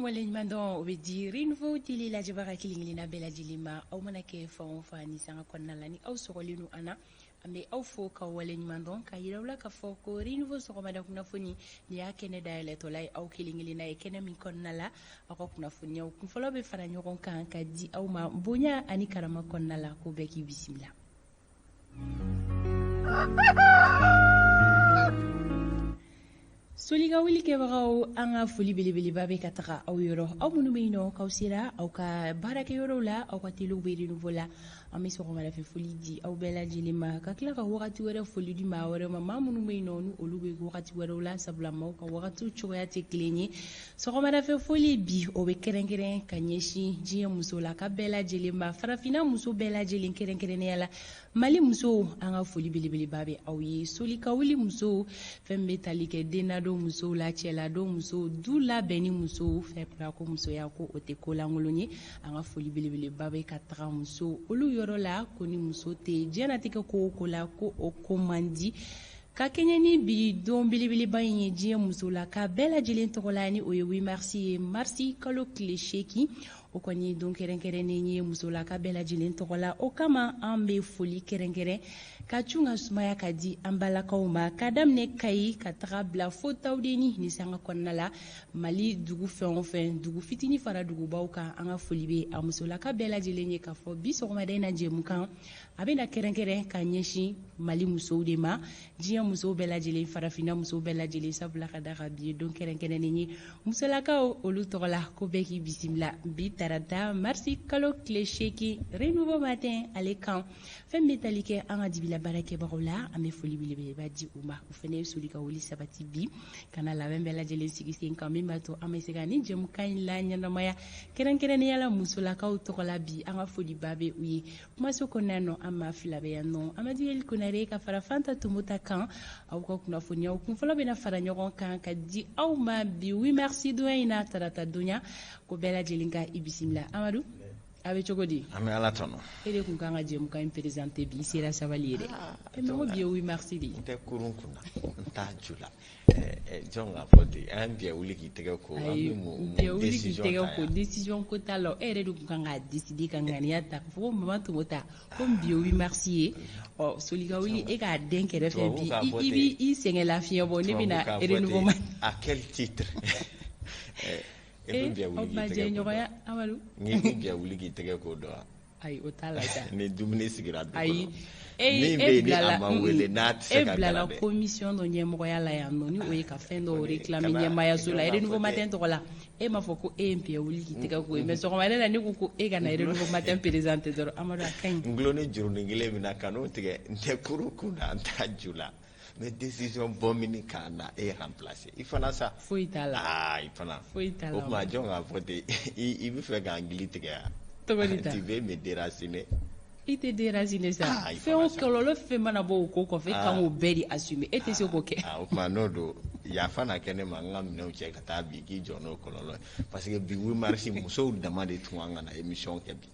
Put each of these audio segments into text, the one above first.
waleñmando ɓe jirin fo tililaji baka kilingilina belaji lima aw mana ke fawon fani sanga konnalani aw sogolinu ana ambe aw fo ka waleñmando ka yirawla ka fo ko rin fo sogomada kunnafoni ni ya kene dayele to lay aw kilingilina e kene min konnala ako kunnafoni aw kun folo be fara ñogon kan ka di aw ma bonya ani karama konnala ko be ki bismillah. Soliga wili ke bagaw anga fuli bilibili babe kataka aw yoro aw munu meino kaw sira aw ka barake yoro la aw ka tilu be dinu vola ami so ngala fe fuli di aw bela jilima ka kila ka wakati wara fuli di ma wara ma munu meino nu olube wakati wara la sabla ma ka wakati choya te klenye so ngala fe fuli bi o be kerengere ka nyeshi jiye muso la ka bela jilima farafina muso bela jilin kerengere ne yala mali muso anga fuli bilibili babe aw ye solika wili muso fembe talike denado muso la cɛla do muso du labɛnni muso fɛ bila ko musoya ko o tɛ ko lankolon ye an ka foli belebele ba bɛ ka taga muso olu yɔrɔ la ko ni muso tɛ diɲɛnatigɛ ko o ko la ko o ko man di ka kɛɲɛ ni bi don belebeleba in ye diɲɛ muso la ka bɛɛ lajɛlen tɔgɔ la ni o ye 8 marisi ye marisi kalo tile 8 o kɔni don kɛrɛnkɛrɛnnen ye muso la ka bɛɛ lajɛlen tɔgɔ la o kama an bɛ foli kɛrɛnkɛrɛn ka cun ka sumaya ka di an balakaw ma ka daminɛ Kayi ka taga bila fo Tawudeni ni sanga kɔnɔna la Mali dugu fɛn o fɛn dugu fitini fara dugubaw kan an ka foli bɛ a muso la ka bɛɛ lajɛlen ye ka fɔ bi sɔgɔmada in na jɛmukan a bɛ na kɛrɛnkɛrɛn ka ɲɛsin Mali musow de ma diɲɛ musow bɛɛ lajɛlen farafinna musow bɛɛ lajɛlen sabula ka da ka bi ye don kɛrɛnkɛrɛnnen ye musolakaw olu tɔgɔ la ko bɛɛ k'i bisimila bi tarata marisi kalo tile 8 renouveau matin ale kan fɛn bɛ tali kɛ an ka dibila baarakɛbagaw la an bɛ foli belebeleba di u ma u fana ye soli ka wuli sabati bi kana labɛn bɛɛ lajɛlen sigi sen kan min b'a to an bɛ se ka ni jɛmukan in la ɲɛnamaya kɛrɛnkɛrɛnnenya la musolakaw tɔgɔ la bi an ka foliba bɛ u ye kumaso kɔnɔna nɔ an ma fila bɛ yan nɔ Amadu Yeli Konare ka fara Fanta Tumota kan aw ka kunnafoniyaw kun fɔlɔ bɛna fara ɲɔgɔn kan ka di aw ma bi 8 marisi donya in na tarata donya ko bɛɛ lajɛlen ka i bisimila Amadu a bɛ cogo di an bɛ Ala tɔnɔ e de kun kan ka jɛmukan in présenté bi i sera sabali ye dɛ mɔgɔ bi ye 8 marisi de n tɛ kurun kunna n t'a ju la jɔn k'a fɔ ten an bɛ wuli k'i tɛgɛ ko an bɛ mun décision ta yan décision ko t'a la e yɛrɛ de kun kan k'a décider ka ŋaniya ta fo ko Mama Tumota comme bi ye 8 marisi ye ɔ solika wuli e k'a den kɛrɛfɛ bi i b'i sɛgɛn lafiɲɛ bɔ ne bɛna renouveau ma à quel titre e bɛ wuli k'i tɛgɛ ko Amadu n'i bɛ wuli k'i tɛgɛ ko dɔn ayi o t'a la sa ni dumuni sigira du ayi kɔnɔ min bɛ yen ni a ma wele n'a tɛ se ka bilala commission dɔ ɲɛmɔgɔya la yan nɔ ni o ye ka fɛn dɔw réclamer ɲɛmayaso la renouveau matin tɔgɔ la e m'a fɔ ko e ye Pierre wuli k'i tɛgɛ ko ye mais sɔgɔmada la ne ko ko e ka na renouveau matin présenté dɔrɔn Amadu a ka ɲi n gulo ni jurunin kelen min na ka n'o tigɛ n tɛ kurun kun na n t'a ju la mais décision bɔ min k'a na e remplacer i fana sa foyi t'a la i fana foyi t'a la o tuma jɔn k'a fɔ ten i bɛ fɛ k'an gili tigɛ yan tɔgɔ di ta tu veux me déraciner i tɛ déraciner sa fɛn o kɔlɔlɔ fɛn mana bɔ o ko kɔfɛ kan k'o bɛɛ de assumer e tɛ se k'o kɛ o tuma n'o don yafa na kɛ ne ma n ka minɛnw cɛ ka taa bi k'i jɔ n'o kɔlɔlɔ ye parce que bi 8 marisi musow dama de tun an ka na émission kɛ bi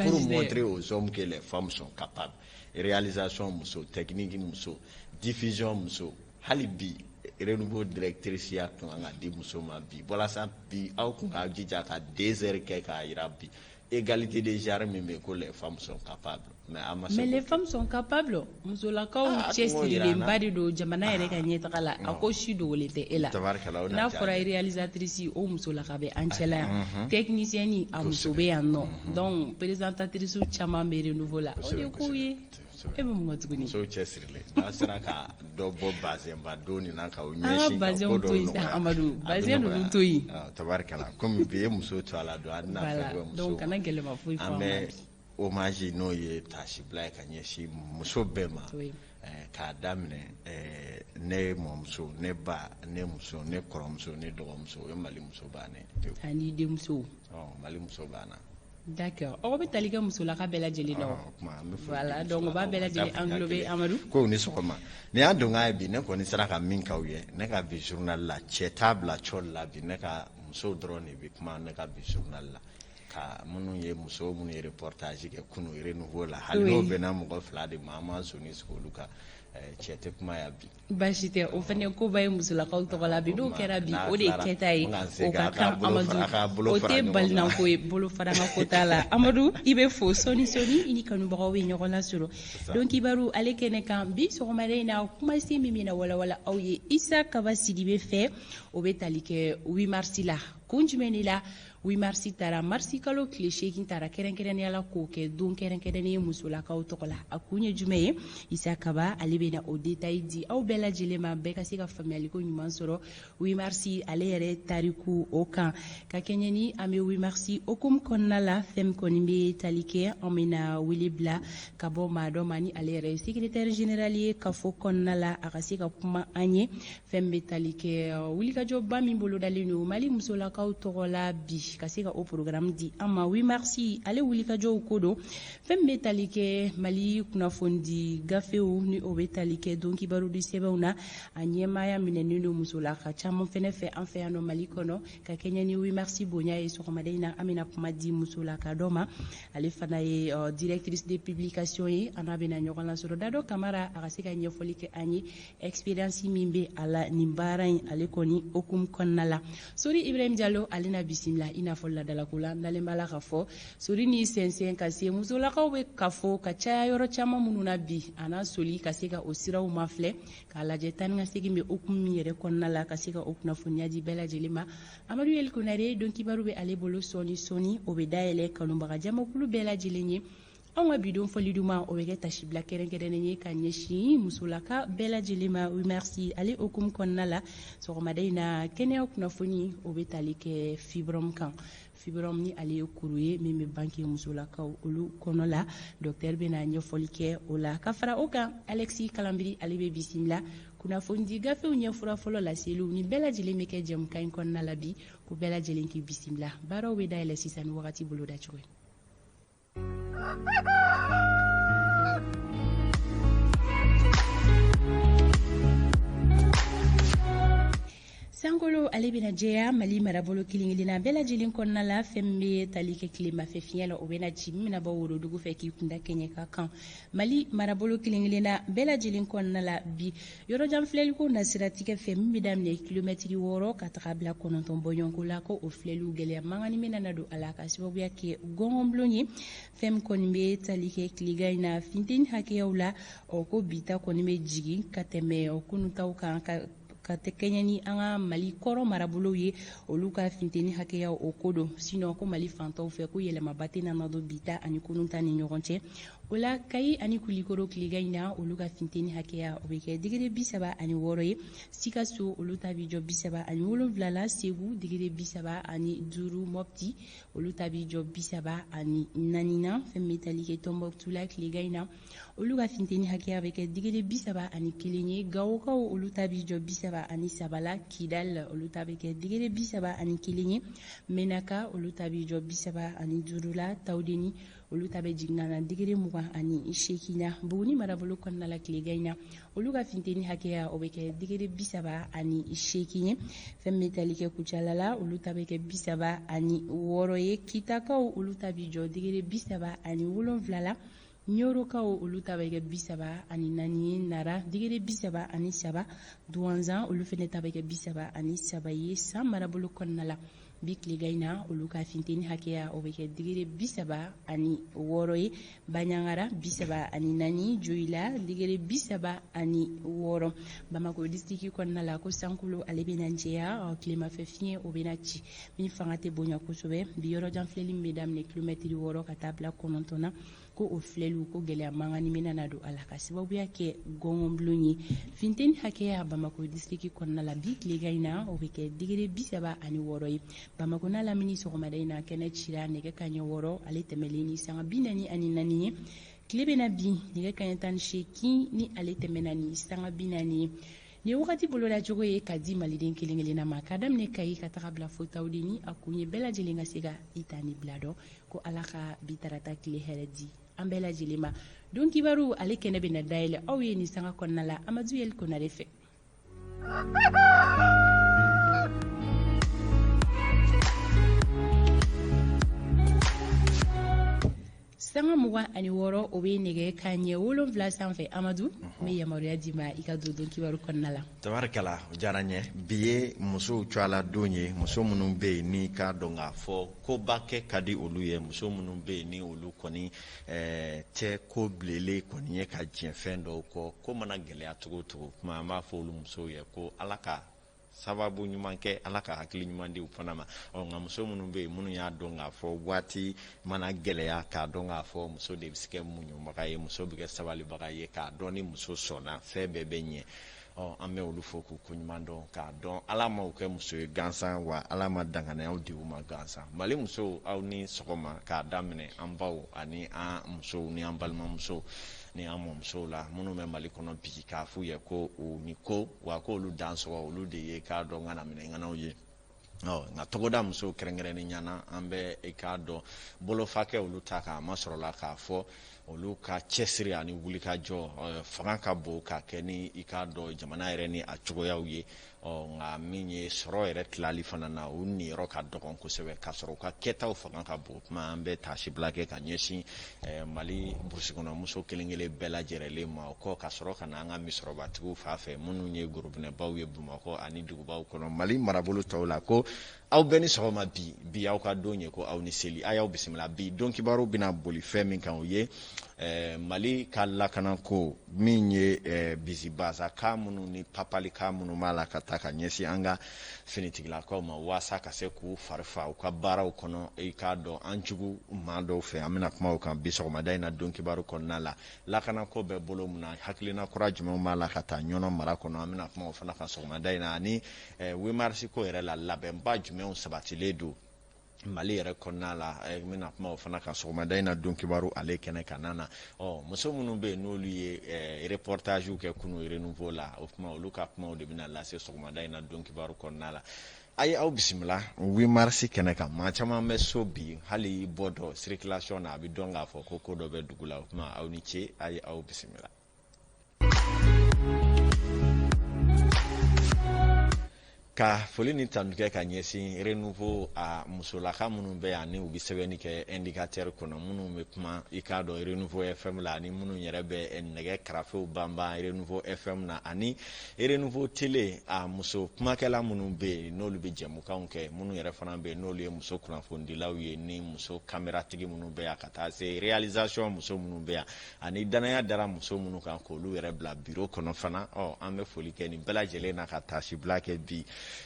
pour montrer aux hommes que les femmes sont capables réalisation muso technique muso diffusion muso hali bi renouveau directrice ya tun an ka di muso ma bi walasa bi aw kun ka jija ka 2 heures kɛ k'a jira bi égalité des genres min bɛ ko les femmes sont capables mais les femmes sont capables musolakaw cɛsirilenba de don jamana yɛrɛ ka ɲɛtaga la a ko si dogolen tɛ e la n'a fɔra réalisatrice o musolaka bɛ an cɛla yan technicienne a muso bɛ yan nɔ donc présentatrice caman bɛ renouveau la o de k'u ye e bɛ mun kɛ tuguni musow cɛsirilen n'a sera ka dɔ bɔ bazɛn ba don nin na ka o ɲɛsin an ka bazɛnw to yen sa Amadu bazɛn ninnu to yen tabarikala komi bi ye muso to a la don a bɛna fɛn bɛ muso donc kana gɛlɛma foyi fɔ an bɛ hommage n'o ye tasibila ye ka ɲɛsin muso bɛɛ ma k'a daminɛ ne mɔmuso ne ba ne muso ne kɔrɔmuso ne dɔgɔmuso o ye Mali muso bannen ani denmuso Mali muso banna d'accord aw bɛ tali kɛ musolaka bɛɛ lajɛlen na voilà donc o b'a bɛɛ lajɛlen englober Amadu ko ni sɔgɔma ni y'a dɔn k'a ye bi ne kɔni sera ka min k'aw ye ne ka bi journal la cɛ t'a bila cɔl la bi ne ka musow dɔrɔn de bɛ kuma ne ka bi journal la ka minnu ye muso minnu ye reportage kɛ kunu renouveau la hali n'o bɛnna mɔgɔ 2 de ma an m'an soni sigi olu kan cɛ tɛ kuma ya bi baasi tɛ o fɛnɛ ko ba ye musolakaw tɔgɔ la bi n'o kɛra bi o de ye kɛta ye o ka kan Amadu o tɛ balinako ye bolofaranga ko t'a la Amadu i bɛ fo sɔni i ni kanubagaw bɛ ɲɔgɔn lasɔrɔ donc kibaru ale kɛnɛ kan bi sɔgɔmada in na kumasen min bɛna walawala aw ye Isa Kaba Sidibe fɛ o bɛ tali kɛ 8 mars la kun jumɛn de la 8 mars taara marsi kalo tile 8 taara kɛrɛnkɛrɛnnenya la k'o kɛ don kɛrɛnkɛrɛnnen ye musolakaw tɔgɔ la a kun ye jumɛn ye Isa Kaba ale bɛna o détail di aw bɛɛ lajɛlen ma bɛɛ ka se ka faamuyaliko ɲuman sɔrɔ 8 mars ale yɛrɛ tariku o kan ka kɛɲɛ ni an bɛ 8 mars hukumu kɔnɔna la fɛn min kɔni bɛ tali kɛ an bɛna wele bila ka bɔ maa dɔ ma ni ale yɛrɛ ye secrétaire général ye kafo kɔnɔna la a ka se ka kuma an ye fɛn min bɛ tali kɛ wulikajɔba min bolodalen don Mali musolakaw tɔgɔ la bi ka se ka o programme di an ma 8 mars ale wulikajɔw ko don fɛn min bɛ tali kɛ Mali kunnafoni gafew ni o bɛ tali kɛ don kibaru di sɛbɛnw na a ɲɛmaaya minɛnen don musolaka caman fɛnɛ fɛ an fɛ yan nɔ Mali kɔnɔ ka kɛɲɛ ni 8 mars bonya ye sɔgɔmada in na an bɛna kuma di musolaka dɔ ma ale fana ye directrice de publication ye an n'a bɛna ɲɔgɔn lasɔrɔ Dado Kamara a ka se ka ɲɛfɔli kɛ an ye expérience min bɛ a la nin baara in ale kɔni hukumu kɔnɔna la Sori Ibrahim Diallo ale na bisimila i n'a fɔ ladalako la n dalen b'a la ka fɔ Sori ni sɛnsɛn ka se musolakaw bɛ ka fɔ ka caya yɔrɔ caman minnu na bi a n'a soli ka se ka o siraw mafilɛ k'a lajɛ tan ni ka segin bɛ hukumu min yɛrɛ kɔnɔna la ka se ka o kunnafoniya di bɛɛ lajɛlen ma Amadu Yɛli Konare don kibaru bɛ ale bolo sɔni o bɛ dayɛlɛ kanubaga jamakulu bɛɛ lajɛlen ye anw ka bidon fɔli duman o bɛ kɛ tasibila kɛrɛnkɛrɛnnen ye ka ɲɛsin musolaka bɛɛ lajɛlen ma 8 mars ale hukumu kɔnɔna la sɔgɔmada in na kɛnɛya kunnafoni o bɛ tali kɛ fibrom kan fibrom ni ale ye kuru ye min bɛ banke musolakaw olu kɔnɔ la docteur bɛna ɲɛfɔli kɛ o la ka fara o kan Alexis Kalambiri ale bɛ bisimila kunnafoni di gafew ɲɛfura fɔlɔ laseliw ni bɛɛ lajɛlen bɛ kɛ jɛmukan in kɔnɔna la bi ko bɛɛ lajɛlen k'i bisimila baaraw bɛ dayɛlɛ sisan ni wagati bolo da cogo ye Sankolo ale bɛna jɛya Mali marabolo kelen-kelenna bɛɛ lajɛlen kɔnɔna la fɛn min bɛ tali kɛ tilemafɛ fiɲɛ la o bɛna ci min bɛna bɔ worodugu fɛ k'i kunda kɛɲɛ ka kan Mali marabolo kelen-kelenna bɛɛ lajɛlen kɔnɔna la bi yɔrɔjan filɛliko nasiratigɛ fɛ min bɛ daminɛ kilomɛtiri 6 ka taga bila 9 bɔɲɔnko la ko o filɛliw gɛlɛya mangani bɛna na don a la ka sababuya kɛ gɔngɔnbulon ye fɛn min kɔni bɛ tali kɛ tiligan in na funteni hakɛyaw la ko bita kɔni bɛ jigin ka tɛmɛ kunutaw kan ka tɛ kɛɲɛ ni an ka Mali kɔrɔ marabolow ye olu ka funteni hakɛyaw o ko don sinon ko Mali fantaw fɛ ko yɛlɛmaba tɛ nana don bita ani kununta ni ɲɔgɔn cɛ o la Kayi ani Kulikoro tiligan in na olu ka funteni hakɛya o bɛ kɛ digiri 36 ye Sikaso olu ta bi jɔ 37 la Segu digiri 35 Mopti olu ta bi jɔ 34 na fɛn bɛ tali kɛ Tombouctou la tiligan in na olu ka funteni hakɛya bɛ kɛ digiri 31 ye Gawokaw olu ta bi jɔ 33 la Kidal olu ta bɛ kɛ digiri 31 ye Menaka olu ta bi jɔ 35 la Tawdeni olu ta bɛ jigin na digiri 28 na Buguni marabolo kɔnɔna la tiligan in na olu ka funteni hakɛya o bɛ kɛ digiri 38 ye fɛn bɛ tali kɛ Kucala la olu ta bɛ kɛ 36 ye Kitakaw olu ta bi jɔ digiri 37 la Nyorokaw olu ta bɛ kɛ 34 ye Nara digiri 33 Douanzan olu fɛnɛ ta bɛ kɛ 33 ye San marabolo kɔnɔna la bi tiligan in na olu ka funteni hakɛya o bɛ kɛ digiri 36 ye Baɲangara 34 Joyila digiri 36 Bamako district kɔnɔna la ko Sankolo ale bɛna jɛya tilemafɛ fiɲɛ o bɛna ci min fanga tɛ bonya kosɛbɛ bi yɔrɔjan filɛli min bɛ daminɛ kilomɛtiri 6 ka taa bila 9 na ko o filɛliw ko gɛlɛya mangani bɛna na don a la ka sababuya kɛ gɔngɔnbulon ye funteni hakɛya Bamako district kɔnɔna la bi tiligan in na o bɛ kɛ digiri 36 ye Bamako n'a lamini sɔgɔmada in na kɛnɛ cira nɛgɛ kanɲɛ 6 ale tɛmɛlen ni sanga 44 ye tile bɛna bin nɛgɛ kanɲɛ 18 ni ale tɛmɛna ni sanga 40 ye nin wagati boloda cogo ye ka di maliden kelen-kelenna ma ka daminɛ Kayi ka taga bila fo Tawdeni a kun ye bɛɛ lajɛlen ka se ka i ta ni bila dɔn ko Ala ka bi tarata tile hɛrɛ di an bɛɛ lajɛlen ma don kibaru ale kɛnɛ bɛna dayɛlɛ aw ye nin sanga kɔnɔna la Amadu Yɛli Konare fɛ sanga mugan ani wɔɔrɔ o bɛ nɛgɛ ka ɲɛ 7 sanfɛ Amadu n bɛ yamaruya d'i ma i ka don kibaru kɔnɔna la. Tabarikala o diyara n ye bi ye musow cɔla don ye muso minnu bɛ yen ni k'a dɔn k'a fɔ koba kɛ ka di olu ye muso minnu bɛ yen ni olu kɔni tɛ ko bilele kɔni ye ka diɲɛ fɛn dɔw kɔ ko mana gɛlɛya cogo o cogo kuma an b'a fɔ olu musow ye ko Ala ka sababu ɲuman kɛ Ala ka hakili ɲuman di u fana ma nka muso minnu bɛ yen minnu y'a dɔn k'a fɔ waati mana gɛlɛya k'a dɔn k'a fɔ muso de bɛ se kɛ muɲubaga ye muso bɛ kɛ sabalibaga ye k'a dɔn ni muso sɔnna fɛn bɛɛ bɛ ɲɛ an bɛ olu fɔ k'u ko ɲuman dɔn k'a dɔn Ala ma u kɛ muso ye gansan wa Ala ma danganiyaw di u ma gansan Mali musow aw ni sɔgɔma k'a daminɛ an baw ani an musow ni an balimamusow ni an mɔmusow la minnu bɛ Mali kɔnɔ bi k'a f'u ye ko u ni ko wa ko olu dan sɔgɔ olu de ye k'a dɔn ŋana minɛŋanaw ye nka togoda musow kɛrɛnkɛrɛnnen ɲana an bɛ i k'a dɔn bolofakɛ olu ta k'a ma sɔrɔla k'a fɔ olu ka cɛsiri ani wulikajɔ fanga ka bon ka kɛ ni i k'a dɔn jamana yɛrɛ ni a cogoyaw ye nka min ye sɔrɔ yɛrɛ tilali fana na u niyɔrɔ ka dɔgɔn kosɛbɛ k'a sɔrɔ u ka kɛtaw fanga ka bon kuma an bɛ taasibila kɛ ka ɲɛsin Mali burusi kɔnɔ muso kelen kelen bɛɛ lajɛrɛlen ma o kɔ ka sɔrɔ ka na an ka misɔrɔbatigiw fan fɛ minnu ye gorobinɛbaw ye Bamakɔ ani dugubaw kɔnɔ Mali marabolo tɔw la ko aw bɛɛ ni sɔgɔma bi aw ka don ye ko aw ni seli a y'aw bisimila bi don kibaru bɛna boli fɛn min kan o ye Mali ka lakanako min ye bisibasaka minnu ni papalika minnu b'a la ka taa ka ɲɛsin an ka finitigilakaw ma waasa ka se k'u farifa u ka baaraw kɔnɔ i k'a dɔn an jugu maa dɔw fɛ an bɛna kuma o kan bi sɔgɔmada in na don kibaru kɔnɔna la lakanako bɛ bolo mun na hakilina kura jumɛn b'a la ka taa ɲɔnɔ mara kɔnɔ an bɛna kuma o fana kan sɔgɔmada in na ani 8 mars ko yɛrɛ la labɛnba jumɛnw sabatilen don Mali yɛrɛ kɔnɔna la n bɛna kuma o fana kan sɔgɔmada in na don kibaru ale kɛnɛ kan na muso minnu bɛ yen n'olu ye reportagew kɛ kunu renouveau la o kuma olu ka kumaw de bɛna lase sɔgɔmada in na don kibaru kɔnɔna la a ye aw bisimila 8 mars kɛnɛ kan maa caman bɛ so bi hali bɔ dɔ circulation na a bɛ dɔn k'a fɔ ko dɔ bɛ dugu la o kuma aw ni ce a ye aw bisimila. Ka foli ni tanukɛ ka ɲɛsin renouveau a musolaka minnu bɛ yan ni u bɛ sɛbɛnni kɛ indicateur kɔnɔ minnu bɛ kuma i k'a dɔn renouveau FM la ani minnu yɛrɛ bɛ nɛgɛ karafew banban renouveau FM na ani renouveau télé a muso kumakɛla minnu bɛ yen n'olu bɛ jɛmukanw kɛ minnu yɛrɛ fana bɛ yen n'olu ye muso kunnafonidilaw ye ni muso kameratigi minnu bɛ yan ka taa se réalisation muso minnu bɛ yan ani danaya dara muso minnu kan k'olu yɛrɛ bila bureau kɔnɔ fana an bɛ foli kɛ nin bɛɛ lajɛlen na ka taasibila kɛ bi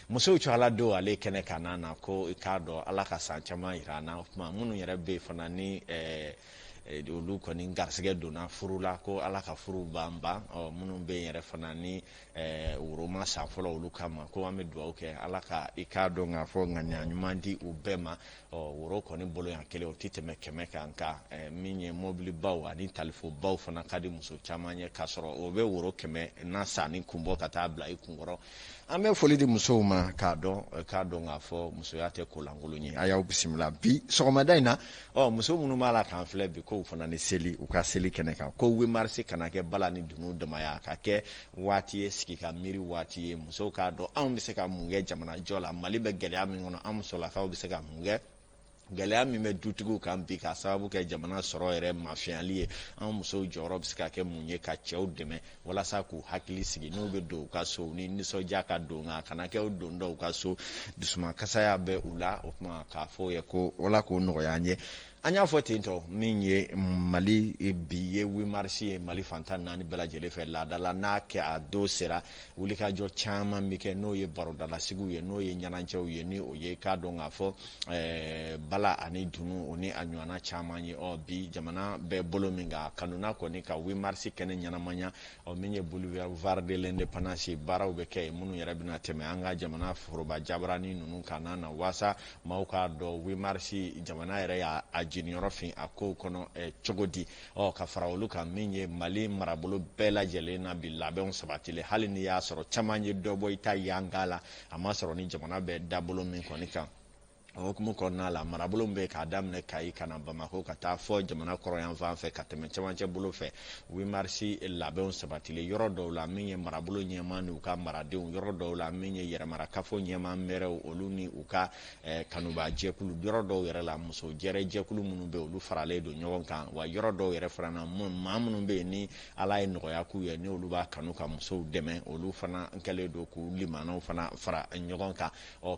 musow cɔla don ale kɛnɛ kan na ko i k'a dɔn Ala ka san caman yira an na kuma minnu yɛrɛ bɛ fana ni olu kɔni garisɛgɛ donna furu la ko Ala ka furu banban minnu bɛ yɛrɛ fana ni woroma san fɔlɔ olu kama ko an bɛ dugawu kɛ Ala ka i k'a dɔn k'a fɔ ŋaniya ɲuman di u bɛɛ ma woro kɔni bolo yan kelen o tɛ tɛmɛ 100 kan ka min ye mobilibaw ani talifobaw fana ka di muso caman ye k'a sɔrɔ o bɛ woro 100 na sanni kun bɔ ka taa bila i kunkɔrɔ an bɛ foli di musow ma k'a dɔn k'a fɔ musoya tɛ kolankolon ye a y'aw bisimila bi sɔgɔmada in na muso minnu b'a la k'an filɛ bi ko u fana ni seli u ka seli kɛnɛ kan ko 8 mars kana kɛ bala ni dunu damaya ka kɛ waati ye sigi ka miiri waati ye musow k'a dɔn anw bɛ se ka mun kɛ jamana jɔ la Mali bɛ gɛlɛya min kɔnɔ an musolakaw bɛ se ka mun kɛ gɛlɛya min bɛ dutigiw kan bi ka sababu kɛ jamana sɔrɔ yɛrɛ mafiyali ye an musow jɔyɔrɔ bɛ se ka kɛ mun ye ka cɛw dɛmɛ walasa k'u hakili sigi n'u bɛ don u ka so ni nisɔndiya ka don nka kana kɛ u don dɔ u ka so dusumakasaya bɛ u la o kuma k'a fɔ ye ko wala k'o nɔgɔya an ye an y'a fɔ ten tɔ min ye Mali bi ye 8 mars ye Mali fantan naani bɛɛ lajɛlen fɛ laadala n'a kɛ a don sera wulikajɔ caman bɛ kɛ n'o ye barodalasigi ye n'o ye ɲɛnajɛw ye ni o ye k'a dɔn k'a fɔ bala ani dunu o ni a ɲɔgɔnna caman ye bi jamana bɛɛ bolo min kan kanuna kɔni ka 8 mars kɛnɛ ɲɛnamaya min ye boulevard de l'indépendance baaraw bɛ kɛ minnu yɛrɛ bɛna tɛmɛ an ka jamana foroba jabaranin ninnu kan na waasa maaw k'a dɔn 8 mars jamana yɛrɛ y'a jiniyɔrɔ fin a kow kɔnɔ cogo di ka fara olu kan min ye Mali marabolo bɛɛ lajɛlen na bi labɛnw sabatilen hali ni y'a sɔrɔ caman ye dɔ bɔ i ta yanga la a ma sɔrɔ ni jamana bɛɛ dabolo min kɔni kan hukumu kɔnɔna la marabolo bɛ k'a daminɛ Kayi ka na Bamako ka taa fɔ jamana kɔrɔ yan fan fɛ ka tɛmɛ cɛmancɛ bolo fɛ 8 mars labɛnw sabatilen yɔrɔ dɔw la min ye marabolo ɲɛmaa n'u ka maradenw yɔrɔ dɔw la min ye yɛrɛmarakafo ɲɛmaa mɛrɛw olu ni u ka kanuba jɛkulu yɔrɔ dɔw yɛrɛ la muso jɛrɛ jɛkulu minnu bɛ olu faralen don ɲɔgɔn kan wa yɔrɔ dɔw yɛrɛ fana maa minnu bɛ ni Ala ye nɔgɔya k'u ye ni olu b'a kanu ka musow dɛmɛ olu fana kɛlen don k'u limanaw fana fara ɲɔgɔn kan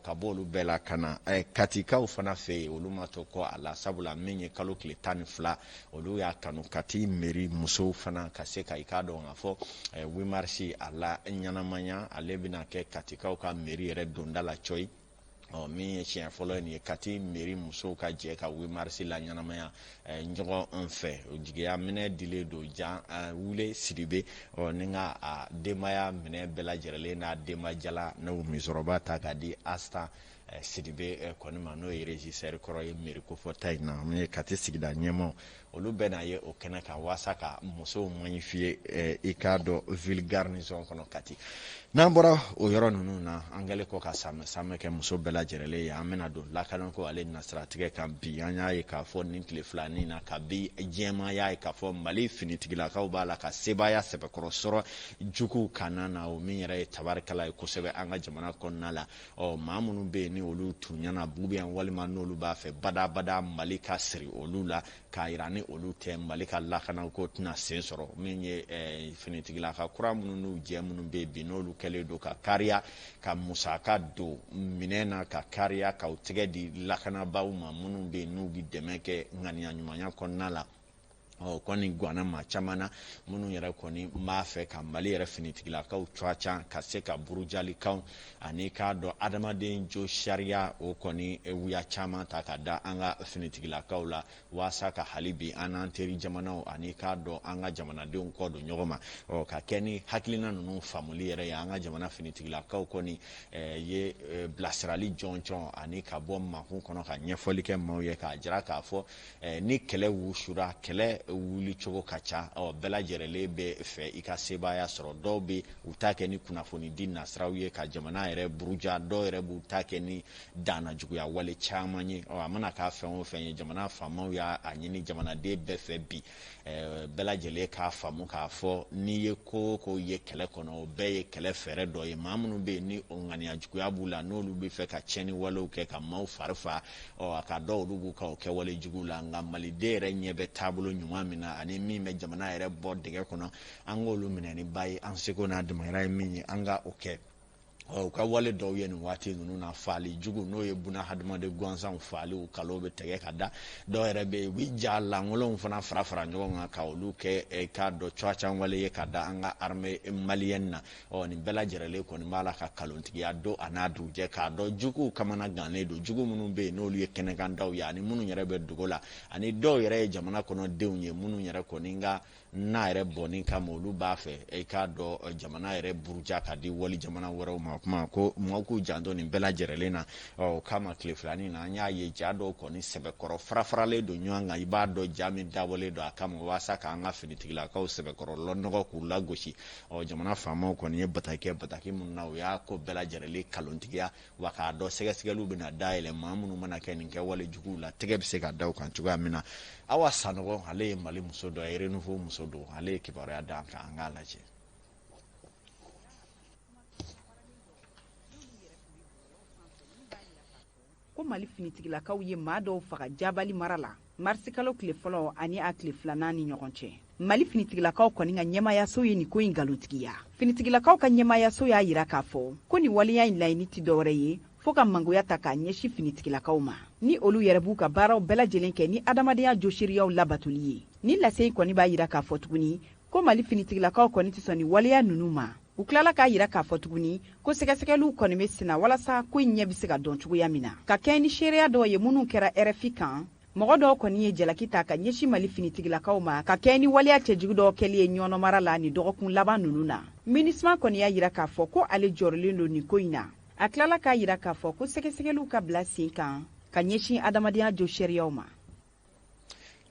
ka bɔ olu bɛɛ la ka na Katikaw fana fɛ yen olu ma to kɔ a la sabula min ye kalo tile 12 olu y'a kanu Kati mairie musow fana ka se ka i k'a dɔn k'a fɔ 8 mars a la ɲanamaya ale bɛna kɛ Katikaw ka mairie yɛrɛ donda la coyi min ye tiɲɛ fɔlɔ ye Kati mairie musow ka jɛ ka 8 mars la ɲanamaya ɲɔgɔn fɛ jigiya minɛ dilen don Jan Wule Sidibe ni ka a denbaya minɛ bɛɛ lajɛlen n'a denbajala n'o misɔrɔba ta ka di Asta Sidibe kɔni ma n'o ye régisseur kɔrɔ ye mairie ko fɔta in na min ye Kati sigida ɲɛmaaw olu bɛɛ n'a ye o kɛnɛ kan waasa ka musow magnifier i k'a dɔn ville garnison kɔnɔ Kati n'an bɔra o yɔrɔ ninnu na an kɛlen kɔ ka samɛ kɛ muso bɛɛ lajɛlen ye an bɛna don lakanako ale nasiratigɛ kan bi an y'a ye k'a fɔ nin tile filanin na ka bi jɛma y'a ye k'a fɔ Mali finitigilakaw b'a la ka sebaya sɛbɛkɔrɔ sɔrɔ juguw kanna na o min yɛrɛ ye tabarikala ye kosɛbɛ an ka jamana kɔnɔna la maa minnu bɛ yen ni olu tun ɲɛna bugubiyan walima n'olu b'a fɛ badabada Mali ka siri olu la k'a yira ni olu tɛ Mali ka lakanako tɛna sen sɔrɔ min ye finitigilaka kura minnu n'u jɛ minnu bɛ yen bi n'olu kɛlen don ka kariya ka musaka don minɛn na ka kariya ka u tɛgɛ di lakanabaw ma minnu bɛ yen n'u bɛ dɛmɛ kɛ ŋaniya ɲumanya kɔnɔna la kɔni guana ma caman na minnu yɛrɛ kɔni b'a fɛ ka Mali yɛrɛ finitigilakaw coacan ka se ka burujalikaw ani k'a dɔn adamaden jo sariya o kɔni wuya caman ta ka da an ka finitigilakaw la waasa ka hali bi an n'an teri jamanaw ani k'a dɔn an ka jamanadenw kɔ don ɲɔgɔn ma ka kɛ ni hakilina ninnu faamuli yɛrɛ ye an ka jamana finitigilakaw kɔni ye bilasirali jɔnjɔn ani ka bɔ makun kɔnɔ ka ɲɛfɔli kɛ maaw ye k'a jira k'a fɔ ni kɛlɛ wusura kɛlɛ wuli cogo ka ca bɛɛ lajɛlen bɛ fɛ i ka sebaya sɔrɔ dɔw bɛ u ta kɛ ni kunnafoni di nasiraw ye ka jamana yɛrɛ buruja dɔw yɛrɛ b'u ta kɛ ni danna juguya wale caman ye a mana k'a fɛn o fɛn ye jamana faamaw y'a ɲini jamanaden bɛɛ fɛ bi bɛɛ lajɛlen k'a faamu k'a fɔ n'i ye ko ye kɛlɛ kɔnɔ o bɛɛ ye kɛlɛ fɛɛrɛ dɔ ye maa minnu bɛ yen ni o ŋaniya juguya b'u la n'olu bɛ fɛ ka tiɲɛni walew kɛ ka maaw fari fa a ka dɔw olu b'u ka o kɛwale jugu la nka maliden yɛrɛ ɲɛ bɛ taabolo ɲuman min na ani min bɛ jamana yɛrɛ bɔ dingɛ kɔnɔ an k'olu minɛ ni ba ye an seko n'a damayira ye min ye an ka o kɛ u ka wale dɔw ye nin waati ninnu na faali jugu n'o ye buna hadamaden gansanw faali u kalo bɛ tɛgɛ ka da dɔw yɛrɛ bɛ yen u bɛ ja langolonw fana fara ɲɔgɔn kan ka olu kɛ k'a dɔn coacan wale ye ka da an ka armée malienne na nin bɛɛ lajɛlen kɔni b'a la ka kalontigiya don a n'a dugujɛ k'a dɔn juguw kamana gannen don jugu minnu bɛ yen n'olu ye kɛnɛkandaw ye ani minnu yɛrɛ bɛ dogo la ani dɔw yɛrɛ ye jamana kɔnɔdenw ye minnu yɛrɛ kɔni ka n'a yɛrɛ bɔnni kama olu b'a fɛ k'a dɔn jamana yɛrɛ buruja ka di wali jamana wɛrɛw ma kuma ko maaw k'u janto nin bɛɛ lajɛlen na o kama tile filanin na an y'a ye ja dɔw kɔni sɛbɛkɔrɔ farafaralen don ɲɔgɔn kan i b'a dɔn ja min dabɔlen don a kama waasa k'an ka finitigilakaw sɛbɛkɔrɔ lɔnɔgɔ k'u lagosi jamana faamaw kɔni ye bataki minnu na o y'a ko bɛɛ lajɛlen kalontigiya wa k'a dɔn sɛgɛsɛgɛliw bɛna dayɛlɛ maa minnu mana kɛ nin kɛwale juguw la tɛgɛ bɛ se ka da u kan cogoya min na Awa Sanogo ale ye Mali muso dɔ ye renouveau muso don ale ye kibaruya d'an kan an k'a lajɛ. Ko Mali finitigilakaw ye maa dɔw faga Jabali mara la marsi kalo tile fɔlɔ ani a tile filanan ni ɲɔgɔn cɛ. Mali finitigilakaw kɔni ka ɲɛmayaso ye nin ko in galontigiya. Finitigilakaw ka ɲɛmayaso y'a yira k'a fɔ ko nin waleya in laɲini tɛ dɔwɛrɛ ye fo ka mangoya ta k'a ɲɛsin finitigilakaw ma. Ni olu yɛrɛ b'u ka baaraw bɛɛ lajɛlen kɛ ni adamadenya josiriyaw labatuli ye. Ni lase in kɔni b'a yira k'a fɔ tuguni ko Mali finitigilakaw kɔni tɛ sɔn ni waleya ninnu ma. U tilala k'a yira k'a fɔ tuguni ko sɛgɛsɛgɛliw kɔni bɛ senna walasa ko in ɲɛ bɛ se ka dɔn cogoya min na. Ka kɛ ni seereya dɔw ye minnu kɛra RFI kan mɔgɔ dɔw kɔni ye jalaki ta ka ɲɛsin Mali finitigilakaw ma ka kɛ ni waleya cɛjugu dɔw kɛli ye ɲɔnɔ mara la ni dɔgɔkun laban ninnu na. MINUSMA kɔni y'a yira k'a fɔ ko ale jɔrilen don nin ko in na. A tilala k'a yira k'a fɔ ko sɛgɛsɛgɛliw ka bila sen kan ka ɲɛsin adamadenya jo sariyaw ma.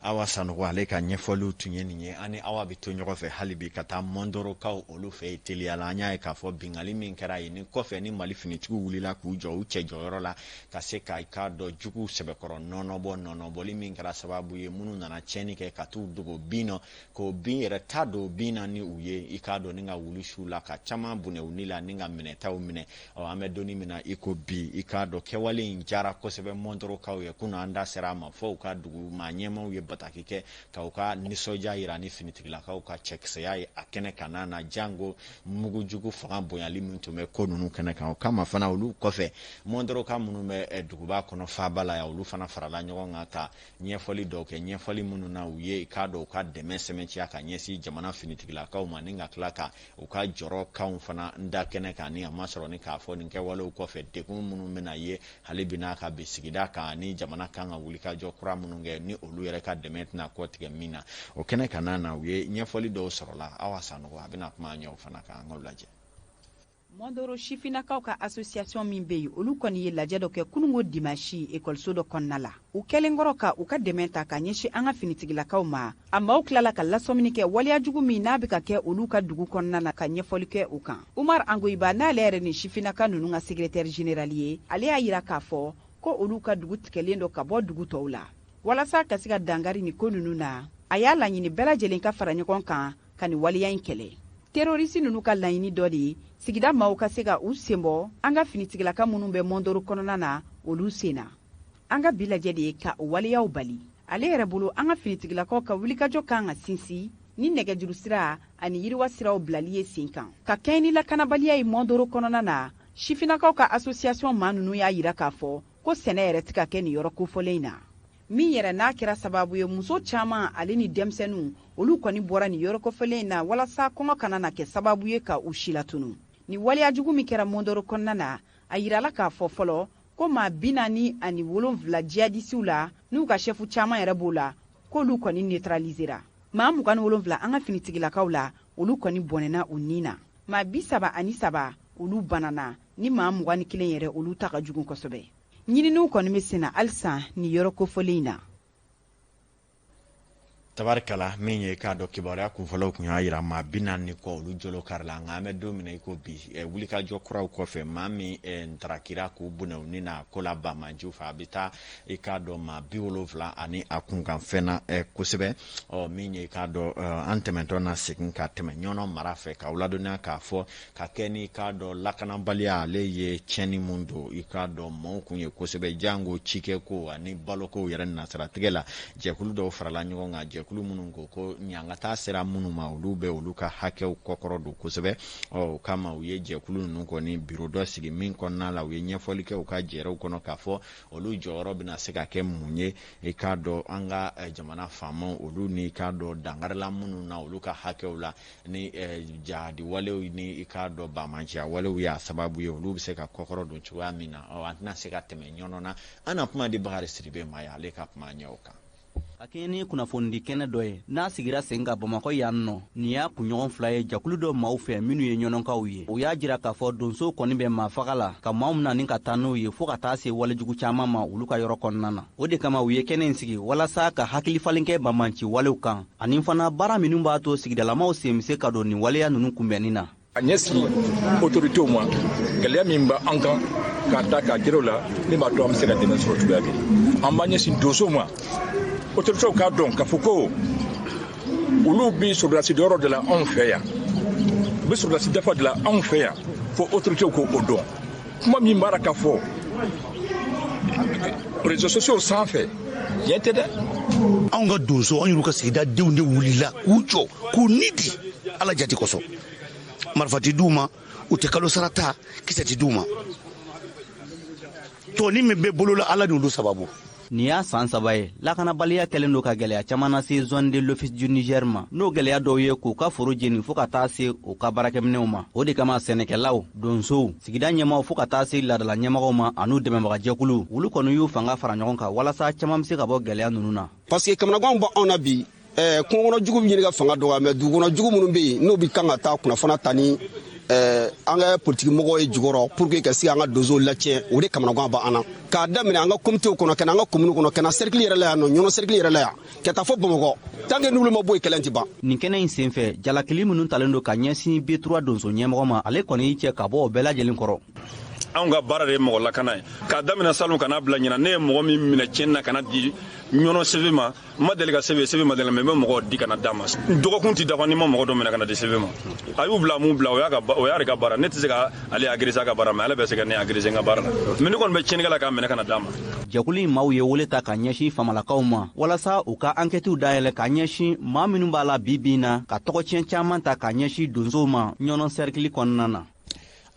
awa sanogo ale ka ɲɛfɔliw tun ye nin ye ani awa bɛ to ɲɔgɔn fɛ hali bi ka taa mɔndorokaw olu fɛ teliyala an y'a ye k'a fɔ bingali min kɛra yen ni kɔfɛ ni Mali finitigiw wulila k'u jɔ u cɛ jɔyɔrɔ la ka se ka k'a dɔn juguw sɛbɛkɔrɔ nɔnɔbɔli min kɛra sababu ye minnu nana tiɲɛni kɛ ka t'u dogo bin na k'o bin yɛrɛ ta don bin na ni u ye i k'a dɔn ni ka wuli su la ka caman bunɛ u ni la ni ka minɛtaw minɛ an bɛ donni min na i ko bi i k'a dɔn kɛwale in jara kosɛbɛ mɔndorokaw ye kunun an da sera a ma fɔ u ka dugu maa ɲɛmaw ye bataki kɛ ka u ka nisɔndiya yira ni finitigilakaw ka cɛkisɛya ye a kɛnɛ kan na jango mugujugu fanga bonyali min tun bɛ ko ninnu kɛnɛ kan o kama fana olu kɔfɛ mɔndoroka minnu bɛ duguba kɔnɔ faaba la ya olu fana farala ɲɔgɔn kan ka ɲɛfɔli dɔw kɛ ɲɛfɔli minnu na u ye i k'a dɔn u ka dɛmɛ sɛmɛntiya ka ɲɛsin jamana finitigilakaw ma ni ka tila ka u ka jɔrɔkanw fana da kɛnɛ kan ni a ma sɔrɔ ni k'a fɔ nin kɛwalew kɔfɛ degun minnu bɛna ye hali bi n'a ka bin sigida kan ni jamana kan ka wuli ka jɔ kura minnu kɛ ni olu yɛrɛ ka dɛmɛ tɛna kɔ tigɛ min na o kɛnɛ kan na u ye ɲɛfɔli dɔw sɔrɔla awa sanogo a bɛna kuma ɲɛw fana kan an ka lajɛ Mɔndoro sifinakaw ka association min bɛ yen olu kɔni ye lajɛ dɔ kɛ kunungo dimanche école dɔ kɔnɔna la u kɛlenkɔrɔ ka u ka dɛmɛ ta ka ɲɛsin an ka finitigilakaw ma a maaw tilala ka lasɔmini kɛ waliya jugu min n'a bɛ ka kɛ olu ka dugu kɔnɔna na ka ɲɛfɔli kɛ u kan Umar Angoiba n'ale yɛrɛ ni sifinaka ninnu ka secrétaire général ye ale y'a yira k'a fɔ ko olu ka dugu tigɛlen dɔ ka bɔ dugu tɔw la walasa ka se ka dangari ni ko ninnu na a y'a laɲini bɛɛ lajɛlen ka fara ɲɔgɔn kan ka nin waliya in kɛlɛ terroriste ninnu ka laɲini dɔ de ye sigida maaw ka se ka u senbɔ an ka finitigilaka minnu bɛ mɔndoro kɔnɔna na olu sen na an ka bi lajɛ de ye ka o waliyaw bali ale yɛrɛ bolo an ka finitigilakaw ka wulikajɔ kan ka sinsin ni nɛgɛjuru sira ani yiriwa siraw bilali ye sen kan ka kɛɲɛ ni lakanabaliya ye mɔndoro kɔnɔna na sifinakaw ka association maa ninnu y'a yira k'a fɔ ko sɛnɛ yɛrɛ tɛ ka kɛ nin yɔrɔ kofɔlen in na min yɛrɛ n'a kɛra sababu ye muso caman ale ni denmisɛnninw olu kɔni bɔra nin yɔrɔ kofɔlen in na walasa kɔngɔ kana na kɛ sababu ye ka u si latunu ni waliya jugu min kɛra mɔndoro kɔnɔna na a yirala k'a fɔ fɔlɔ ko maa 47 jihadisiw la n'u ka chɛfu caman yɛrɛ b'o la k'olu kɔni neutralisera maa 27 an ka finitigilakaw la olu kɔni bɔnɛna u nin na maa 33 olu banana ni maa 21 yɛrɛ olu ta ka jugu kosɛbɛ ɲininiw kɔni bɛ senna halisa ni yɔrɔ kofɔlen in na tabarikala min ye k'a dɔn kibaruya kunfɔlɔw kun y'a yira maa 40 kɔ olu jolo karila nka an bɛ don min na i ko bi wulikajɔ kuraw kɔfɛ maa min ntarakira k'u bunɛ u ni na ko la Bamaju fɛ a bɛ taa i k'a dɔn maa 70 ani a kunkan fɛn na kosɛbɛ min ye k'a dɔn an tɛmɛtɔ na segin ka tɛmɛ ɲɔnɔ mara fɛ ka ladɔnniya k'a fɔ ka kɛ ni k'a dɔn lakanabaliya ale ye tiɲɛni mun don i k'a dɔn maaw kun ye kosɛbɛ jango cikɛko ani balokow yɛrɛ nasaratigɛ la jɛkulu dɔw farala ɲɔgɔn kan jɛkulu minnu ko ɲangata sera minnu ma olu bɛ olu ka hakɛw kɔkɔrɔ don kosɛbɛ o kama u ye jɛkulu ninnu kɔni biro dɔ sigi min kɔnɔna la u ye ɲɛfɔli kɛ u ka jɛrɛw kɔnɔ k'a fɔ olu jɔyɔrɔ bɛna se ka kɛ mun ye i k'a dɔn an ka jamana faamaw olu ni i k'a dɔn dangarila minnu na olu ka hakɛw la ni jahadi walew ni i k'a dɔn bamanciya walew y'a sababu ye olu bɛ se ka kɔkɔrɔ don cogoya min na an tɛna se ka tɛmɛ ɲɔnɔ na an na kuma di Bakari Sidibe ma ye ale ka kuma ɲɛw kan a kɛɲɛ ni kunnafonidi kɛnɛ dɔ ye n'a sigira sen ka Bamakɔ yan nɔ nin y'a kunɲɔgɔn 2 ye jakulu dɔ maaw fɛ minnu ye ɲɔnɔnkaw ye u y'a jira k'a fɔ donso kɔni bɛ maafaga la ka maaw mina ni ka taa n'u ye fɔɔ ka taa se walejugu caman ma olu ka yɔrɔ kɔnɔna na o de kama u ye kɛnɛ in sigi walasa ka hakilifalen kɛ bamanci walew kan ani fana baara minnu b'a to sigidalamaw sen bɛ se ka don nin waleya ninnu kunbɛnni na a ɲɛsigi autoritew ma gɛlɛya min bɛ an kan k'a ta k'a gɛrɛw la ne b'a dɔn an bɛ se ka dɛmɛ sɔrɔ cogoya min an b'a ɲɛsin donsow ma autoritew k'a dɔn k'a fɔ ko olu bi sɔrɔdasi dɔyɔrɔ de la anw fɛ yan u bɛ sɔrɔdasi dafa de la anw fɛ yan fo autoritew k'o dɔn kuma min b'a la k'a fɔ réseaux sociaux sanfɛ tiɲɛ tɛ dɛ anw ka donso an y'u ka sigida denw de wulila k'u jɔ k'u nidi ala jati kosɔn marifati d'u ma u tɛ kalo sara ta kisɛ ti d'u ma tɔni min bɛ bolola ala n'olu sababu nin y'a san 3 ye lakanabaliya kɛlen do ka gɛlɛya caman na se zone de l'office du Niger ma n'o gɛlɛya dɔw ye k'u ka foro jeni fɔɔ ka taa se u ka baarakɛminɛw ma o de kama sɛnɛkɛlaw donsow sigida ɲɛmaw fɔɔ ka taa se ladala ɲɛmɔgɔw ma an'u dɛmɛbagajɛkulu olu kɔni y'u fanga fara ɲɔgɔn kan walasa caman bɛ se ka bɔ gɛlɛya ninnu na parce que kamanaganw bɔ anw na bi kungokɔnɔ jugu bɛ ɲini ka fanga dɔgɔya mais dugukɔnɔ jugu minnu bɛ yen n'o bi kan ka taa kunnafona ta ni an ka politique mɔgɔw ye jukɔrɔ pour que ka se an ka donsow latiɲɛ o de kamanagan b'an na k'a daminɛ an ka comité kɔnɔ ka na an ka commune kɔnɔ ka na cercle yɛrɛ la yan nɔ ɲɔnɔ cercle yɛrɛ la yan ka taa fɔ Bamakɔ tant que n'olu ma bɔ yen kɛlɛ tɛ ban. Nin kɛnɛ in senfɛ jalakili minnu talen don ka ɲɛsin B3 donso ɲɛmɔgɔ ma ale kɔni y'i cɛ ka bɔ o bɛɛ lajɛlen kɔrɔ. Anw ka baara de ye mɔgɔ lakana ye k'a daminɛ salon kana bila ɲina ne ye mɔgɔ min minɛ tiɲɛni na kana di ɲɔnɔ sɛbɛn ma ma deli ka sɛbɛn ma deli mɛ n bɛ mɔgɔ di kana d'a ma dɔgɔkun tɛ dafa ni ma mɔgɔ dɔ minɛ kana di sɛbɛn ma a y'u bila mun bila o y'a de ka baara ne tɛ se ka ale agressé a ka baara mɛ ale bɛ se ka ne agressé n ka baara la mɛ ne kɔni bɛ tiɲɛnikɛla k'a minɛ kana d'a ma. Jɛkulu in maaw ye wele ta ka ɲɛsin famalakaw ma walasa u ka enquêtew dayɛlɛ ka ɲɛsin maa minnu b'a la bi bin na ka tɔgɔcɛn caman ta ka ɲɛsin donsow ma ɲɔnɔ cercle kɔnɔna na.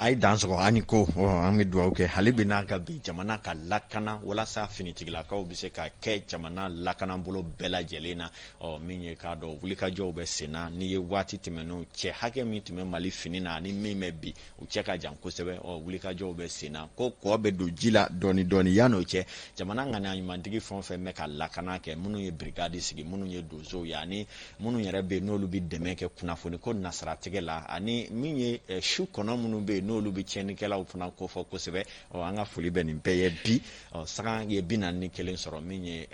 A ye dan sɔgɔ ani ko an bɛ dugawu kɛ hali bi n'a ka bi jamana ka lakana walasa finitigilakaw bɛ se ka kɛ jamana lakana bolo bɛɛ lajɛlen na min ye k'a dɔn wulikajɔw bɛ sen na n'i ye waati tɛmɛnenw cɛ hakɛ min tun bɛ Mali fini na ani min bɛ bi u cɛ ka jan kosɛbɛ wulikajɔw bɛ sen na ko kɔ bɛ don ji la dɔɔni dɔɔni yan'o cɛ jamana ŋaniya ɲumantigi fɛn o fɛn bɛ ka lakana kɛ minnu ye brigade sigi minnu ye donsow ye ani minnu yɛrɛ bɛ yen n'olu bɛ dɛmɛ kɛ kunnafoni ko nasaratigɛ la ani min ye su kɔnɔ minnu bɛ yen n'olu bɛ tiɲɛnikɛlaw fana kofɔ kosɛbɛ an ka foli bɛ nin bɛɛ ye bi saga ye 41 sɔrɔ min ye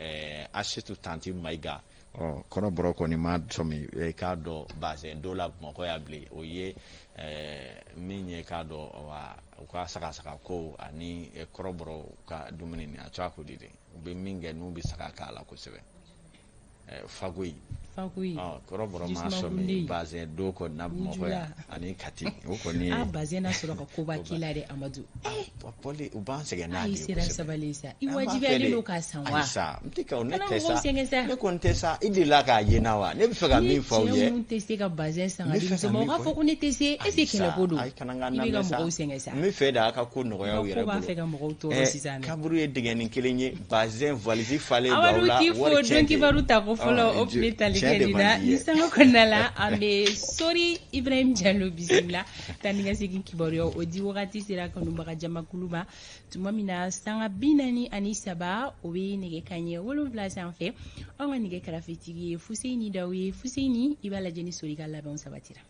Asetu Tanti Mayiga kɔrɔbɔrɔ kɔni ma sɔmi k'a dɔn bazɛn dɔ la Bamakɔ ya bilen o ye min ye k'a dɔn u ka saga ko ani kɔrɔbɔrɔ ka dumuni a cogoya ko di de u bɛ min kɛ n'u bɛ saga k'a la kosɛbɛ Fagoyi kɔrɔbɔrɔ ma sɔmi bazɛn dɔ kɔni na Bamakɔ yan ani Kati o kɔni bazɛn na sɔrɔ ka koba k'i la dɛ Amadu Pɔli u b'an sɛgɛn n'a de ye sera sabali sa i wajibiyalen don k'a san wa sa n tɛ ka ne tɛ sa ne kɔni tɛ sa i delila k'a ye na wa ne bɛ fɛ ka min fɔ aw ye cɛ minnu tɛ se ka bazɛn san ka di muso ma u k'a fɔ ko ne tɛ se est ce que kɛlɛko don i bɛ ka mɔgɔw sɛgɛn sa n bɛ fɛ de a ka ko nɔgɔya aw yɛrɛ bolo b'a fɛ ka mɔgɔw tɔɔrɔ sisan kaburu ye dingɛnin kelen ye bazɛn valise falen don aw la wari cɛn tɛ dɔnkibaru ta ko fɔlɔ o tun bɛ tali kɛ nin na ni sanga kɔnɔna la an bɛ Sori Ibrahim Diallo bisimila taa ni ka segin kibaruya o di wagati sera kanubaga jamakulu ma tuma min na sanga 43 o bɛ nɛgɛ kanɲɛ 7 sanfɛ anw ka nɛgɛ kɛrɛfɛtigi ye Fuseni Dawu ye Fuseni i b'a lajɛ ni Sori ka labɛnw sabatira.